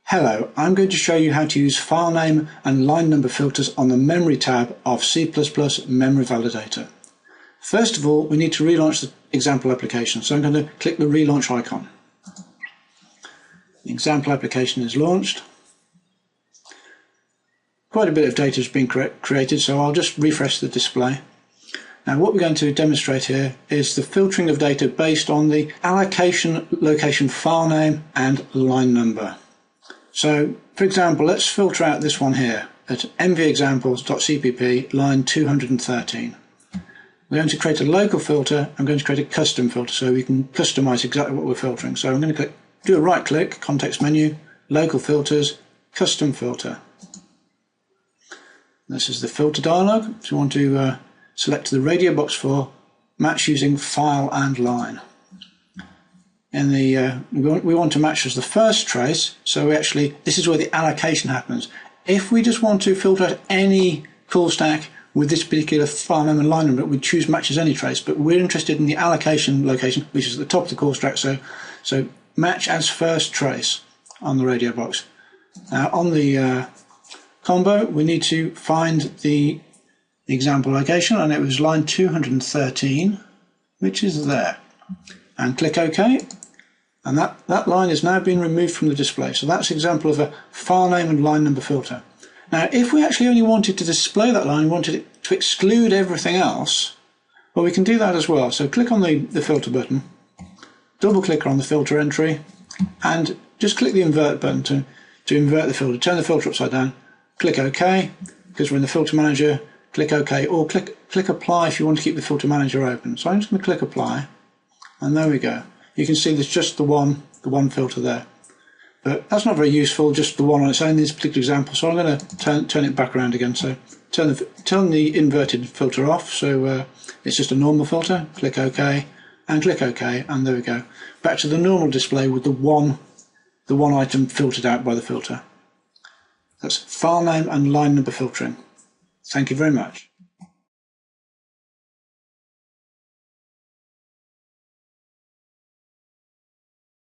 Hello, I'm going to show you how to use file name and line number filters on the memory tab of C++ Memory Validator. First of all, we need to relaunch the example application, so I'm going to click the relaunch icon. The example application is launched. Quite a bit of data has been created, so I'll just refresh the display. Now what we're going to demonstrate here is the filtering of data based on the allocation, location, file name and line number. So, for example, let's filter out this one here at MVexample.cpp line 213. We're going to create a local filter. I'm going to create a custom filter so we can customize exactly what we're filtering. So I'm going to do a right click, context menu, local filters, custom filter. This is the filter dialog. So we want to select the radio box for match using file and line. In the we want to match as the first trace, so this is where the allocation happens. If we just want to filter out any call stack with this particular file name and line number, we choose match as any trace, but we're interested in the allocation location, which is at the top of the call stack, so match as first trace on the radio box. Now on the combo, we need to find the example location, and it was line 213, which is there, and click OK. And that line is now being removed from the display. So that's an example of a file name and line number filter. Now, if we actually only wanted to display that line, we wanted it to exclude everything else, well, we can do that as well. So click on the filter button, double click on the filter entry, and just click the invert button to invert the filter. Turn the filter upside down, click OK, because we're in the filter manager, click OK, or click apply if you want to keep the filter manager open. So I'm just going to click apply, and there we go. You can see there's just the one filter there, but that's not very useful, just the one on its own in this particular example. So I'm going to turn it back around again. So turn the inverted filter off, so it's just a normal filter. Click OK and click OK, and there we go. Back to the normal display with the one item filtered out by the filter. That's file name and line number filtering. Thank you very much.